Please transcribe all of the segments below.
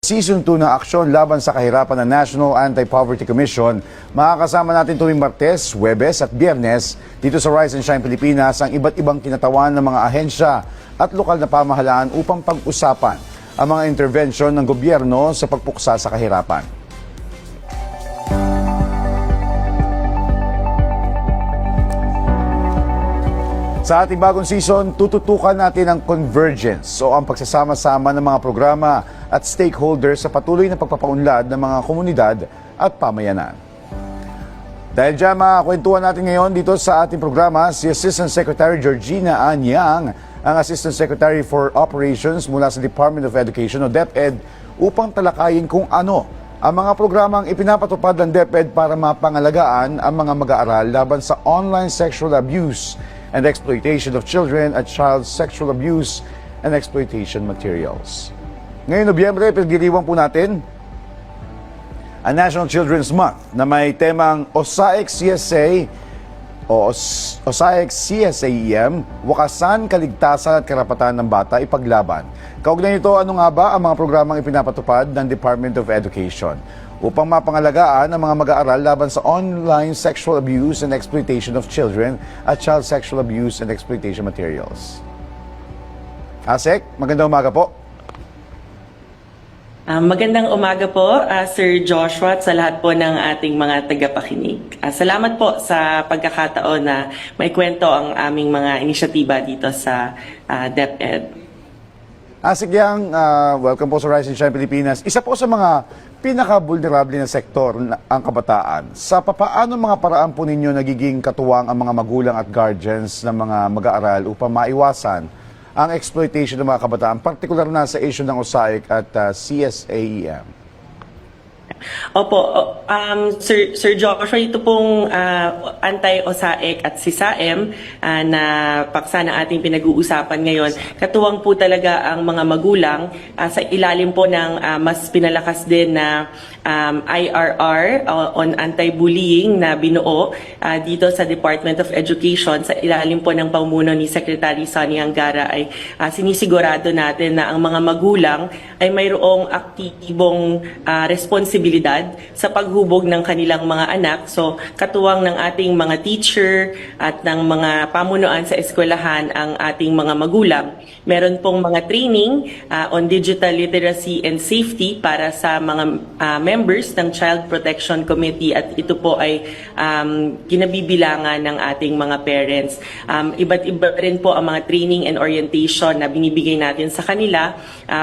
Season 2 ng aksyon laban sa kahirapan ng National Anti-Poverty Commission, makakasama natin tuwing Martes, Huwebes at Biyernes dito sa Rise and Shine Pilipinas ang iba't ibang kinatawan ng mga ahensya at lokal na pamahalaan upang pag-usapan ang mga intervensyon ng gobyerno sa pagpuksa sa kahirapan. Sa ating bagong season, tututukan natin ang convergence o ang pagsasama-sama ng mga programa at stakeholders sa patuloy na pagpapaunlad ng mga komunidad at pamayanan. Dahil dyan, makakwentuhan natin ngayon dito sa ating programa si Assistant Secretary Georgina Anyang, ang Assistant Secretary for Operations mula sa Department of Education o DepEd upang talakayin kung ano ang mga programang ipinapatupad ng DepEd para mapangalagaan ang mga mag-aaral laban sa online sexual abuse and exploitation of children at child sexual abuse and exploitation materials. Ngayon, Nobyembre, pinagdiriwang po natin ang National Children's Month na may temang OSAIC CSA o OSAIC CSAEM, Wakasan, Kaligtasan at Karapatan ng Bata Ipaglaban. Kaugnay nito, ano nga ba ang mga programang ipinapatupad ng Department of Education upang mapangalagaan ang mga mag-aaral laban sa online sexual abuse and exploitation of children at child sexual abuse and exploitation materials. Asek, magandang umaga po. Magandang umaga po, Sir Joshua at sa lahat po ng ating mga tagapakinig. Salamat po sa pagkakataon na maikwento ang aming mga inisyatiba dito sa DepEd. Asik Yang, welcome po sa Rise and Shine Pilipinas. Isa po sa mga pinaka-vulnerable na sektor ang kabataan. Sa papaano mga paraan po ninyo nagiging katuwang ang mga magulang at guardians ng mga mag-aaral upang maiwasan ang exploitation ng mga kabataan, partikular na sa issue ng OSAIC at CSAEM? Opo, Sir Joshua, ito pong anti-OSAIC at CSAEM na paksa na ating pinag-uusapan ngayon. Katuwang po talaga ang mga magulang sa ilalim po ng mas pinalakas din na IRR on anti-bullying na binuo dito sa Department of Education. Sa ilalim po ng pamuno ni Secretary Sonny Angara ay sinisigurado natin na ang mga magulang ay mayroong aktibong responsibilidad sa paghubog ng kanilang mga anak. So, katuwang ng ating mga teacher at ng mga pamunuan sa eskwelahan ang ating mga magulang. Meron pong mga training on digital literacy and safety para sa mga members ng Child Protection Committee at ito po ay kinabibilangan ng ating mga parents. Iba't iba rin po ang mga training and orientation na binibigay natin sa kanila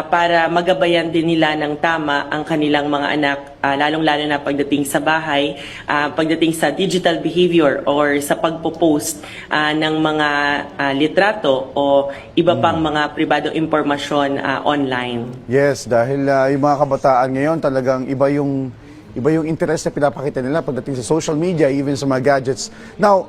para magabayan din nila ng tama ang kanilang mga anak, lalong-lalo na pagdating sa bahay, pagdating sa digital behavior or sa pagpo-post ng mga litrato o iba pang mga pribadong impormasyon online. Yes, dahil yung mga kabataan ngayon talagang iba yung interest na pinapakita nila pagdating sa social media, even sa mga gadgets. Now,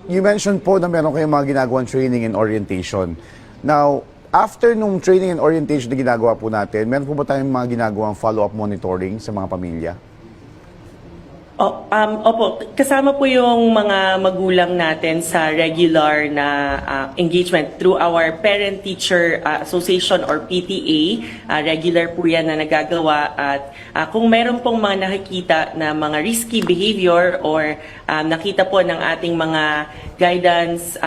you mentioned po na meron kayong mga ginagawang training and orientation. Now, after nung training and orientation na ginagawa po natin, meron po ba tayong mga ginagawang follow-up monitoring sa mga pamilya? Opo, kasama po yung mga magulang natin sa regular na engagement through our Parent-Teacher Association or PTA. Regular po yan na nagagawa at kung meron pong mga nakikita na mga risky behavior or nakita po ng ating mga guidance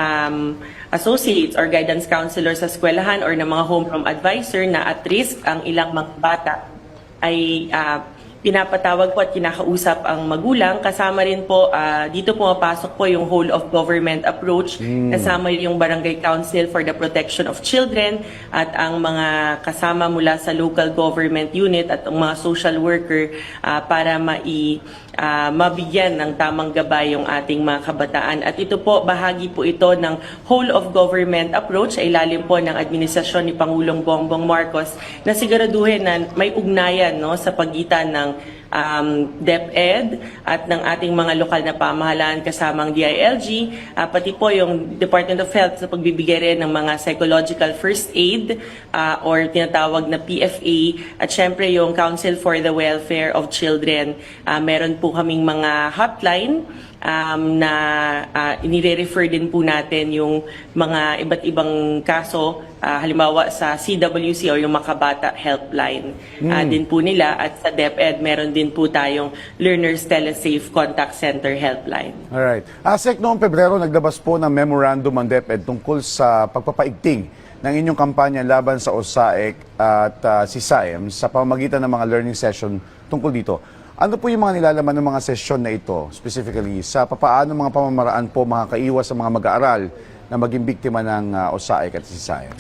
associates or guidance counselors sa eskwelahan or ng mga homeroom advisor na at risk ang ilang mga bata ay pinapatawag po at kinakausap ang magulang. Kasama rin po, dito pumapasok po yung whole of government approach. Kasama yung Barangay Council for the Protection of Children at ang mga kasama mula sa local government unit at ang mga social worker para mabigyan ng tamang gabay yung ating mga kabataan. At ito po, bahagi po ito ng whole of government approach ay ilalim po ng administrasyon ni Pangulong Bongbong Marcos na siguraduhin na may ugnayan sa pagitan ng DepEd at ng ating mga lokal na pamahalaan kasamang DILG, pati po yung Department of Health sa pagbibigay rin ng mga psychological first aid or tinatawag na PFA at syempre yung Council for the Welfare of Children. Meron po kaming mga hotline na inire-refer din po natin yung mga iba't ibang kaso, halimbawa sa CWC o yung Makabata Helpline din po nila, at sa DepEd meron din po tayong Learners Telesafe Contact Center Helpline. Alright. ASEC, noong Pebrero, naglabas po ng memorandum ang DepEd tungkol sa pagpapaigting ng inyong kampanya laban sa OSAEC at si SAEM sa pamamagitan ng mga learning session tungkol dito. Ano po yung mga nilalaman ng mga session na ito, specifically sa papaano mga pamamaraan po makakaiwas sa mga mag-aaral na maging biktima ng OSAEC at si SAEM?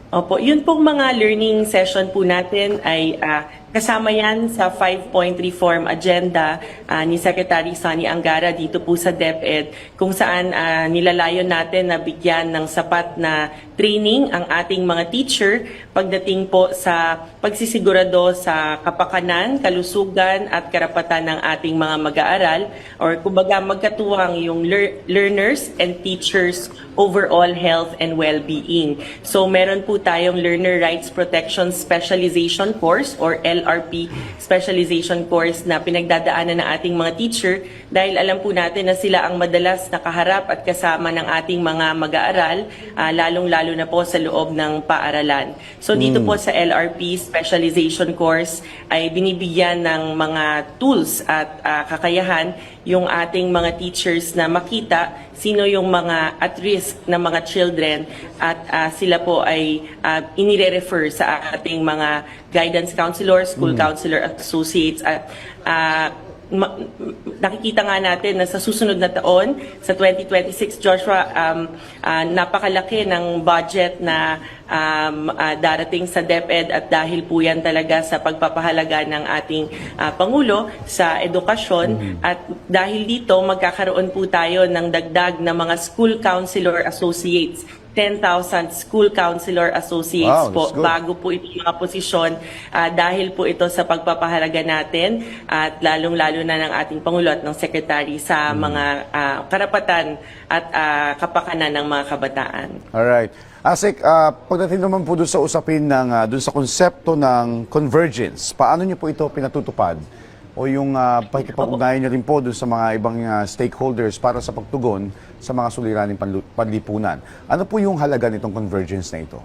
Opo, yun pong mga learning session po natin ay kasama yan sa 5-point reform agenda ni Secretary Sonny Angara dito po sa DepEd, kung saan nilalayon natin na bigyan ng sapat na training ang ating mga teacher pagdating po sa pagsisigurado sa kapakanan, kalusugan at karapatan ng ating mga mag-aaral, or kumbaga magkatuwang yung learners and teachers overall health and well-being. So meron po tayong Learner Rights Protection Specialization Course or LRP Specialization Course na pinagdadaanan ng ating mga teacher, dahil alam po natin na sila ang madalas nakaharap at kasama ng ating mga mag-aaral, lalong-lalo na po sa loob ng paaralan. So dito po sa LRP Specialization Course ay binibigyan ng mga tools at kakayahan yung ating mga teachers na makita sino yung mga at risk na mga children, at sila po ay inire-refer sa ating mga guidance counselors, school counselor associates, at nakikita nga natin na sa susunod na taon, sa 2026, Joshua, napakalaki ng budget na darating sa DepEd, at dahil po yan talaga sa pagpapahalaga ng ating Pangulo sa edukasyon, at dahil dito magkakaroon po tayo ng dagdag na mga school counselor associates. 10,000 school counselor associates Wow, po, that's good. bago po itong mga posisyon, dahil po ito sa pagpapahalaga natin at lalong-lalo na ng ating Pangulo at ng Secretary sa mga karapatan at kapakanan ng mga kabataan. Alright. ASEC, pagdating naman po doon sa usapin ng doon sa konsepto ng convergence, paano niyo po ito pinatutupad? O yung pakikipag-ugnayan niyo rin po doon sa mga ibang stakeholders para sa pagtugon sa mga suliraning panlipunan. Ano po yung halaga nitong convergence na ito?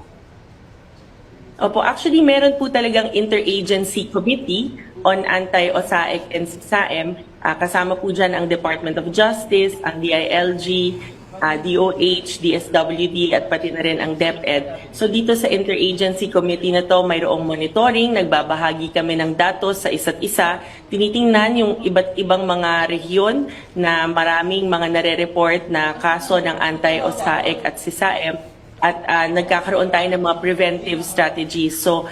Opo, actually meron po talagang interagency committee on anti-OSAEC and SAEM. Kasama po dyan ang Department of Justice, ang DILG, DOH, DSWD, at pati na rin ang DepEd. So dito sa interagency committee na to, mayroong monitoring, nagbabahagi kami ng datos sa isa't isa, tinitingnan yung iba't ibang mga rehiyon na maraming mga nare-report na kaso ng anti-OSAEC at si SAEM, at nagkakaroon tayo ng mga preventive strategies. So,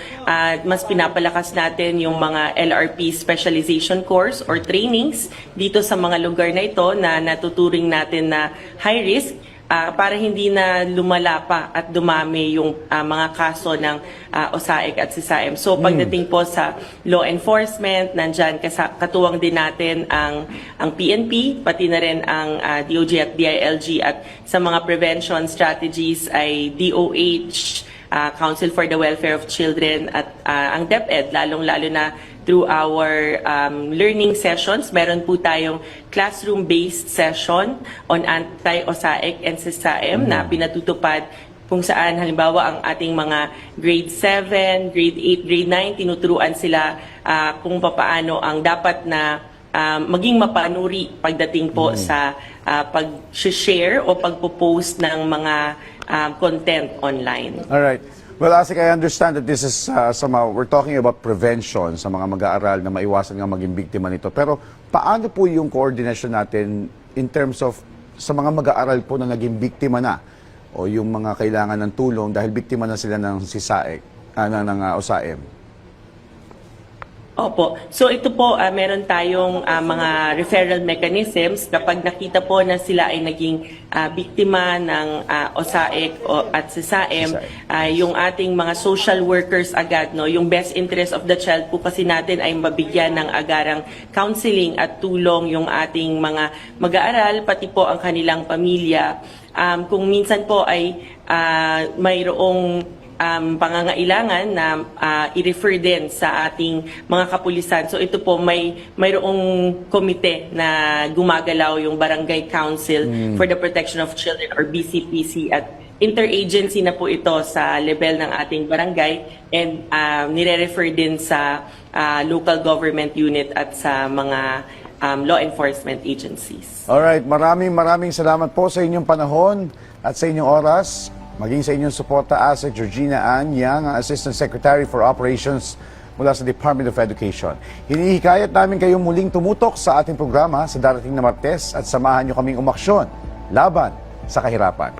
mas pinapalakas natin yung mga LRP specialization course or trainings dito sa mga lugar na ito na natuturing natin na high risk, para hindi na lumala pa at dumami yung mga kaso ng OSAEC at si SAEM. So pagdating po sa law enforcement, nandyan katuwang din natin ang PNP, pati na rin ang DOJ at DILG, at sa mga prevention strategies ay DOH, Council for the Welfare of Children, at ang DepEd, lalong-lalo na through our learning sessions. Meron po tayong classroom-based session on anti-OSAEC and SAEM na pinatutupad, kung saan halimbawa ang ating mga grade 7, grade 8, grade 9, tinuturuan sila kung papaano ang dapat na maging mapanuri pagdating po sa pag-share o pagpo-post ng mga content online. All right. Well, ASEC, I understand that this is somehow, we're talking about prevention sa mga mag-aaral na maiwasan nga maging biktima nito. Pero paano po yung coordination natin in terms of sa mga mag-aaral po na naging biktima na o yung mga kailangan ng tulong dahil biktima na sila ng ng OSAEM? Opo. So ito po, meron tayong mga referral mechanisms kapag nakita po na sila ay naging biktima ng OSAEC at si SAEM, yung ating mga social workers agad, no, yung best interest of the child po kasi natin ay mabigyan ng agarang counseling at tulong yung ating mga mag-aaral, pati po ang kanilang pamilya. Kung minsan po ay mayroong pangangailangan na i-refer din sa ating mga kapulisan. So ito po mayroong komite na gumagalaw, yung Barangay Council for the Protection of Children or BCPC, at interagency na po ito sa level ng ating barangay, and nire-refer din sa local government unit at sa mga law enforcement agencies. Alright, maraming salamat po sa inyong panahon at sa inyong oras, maging sa inyong suporta, Asek Georgina Ann Yang, ang Assistant Secretary for Operations mula sa Department of Education. Hinihikayat namin kayong muling tumutok sa ating programa sa darating na Martes at samahan nyo kaming umaksyon laban sa kahirapan.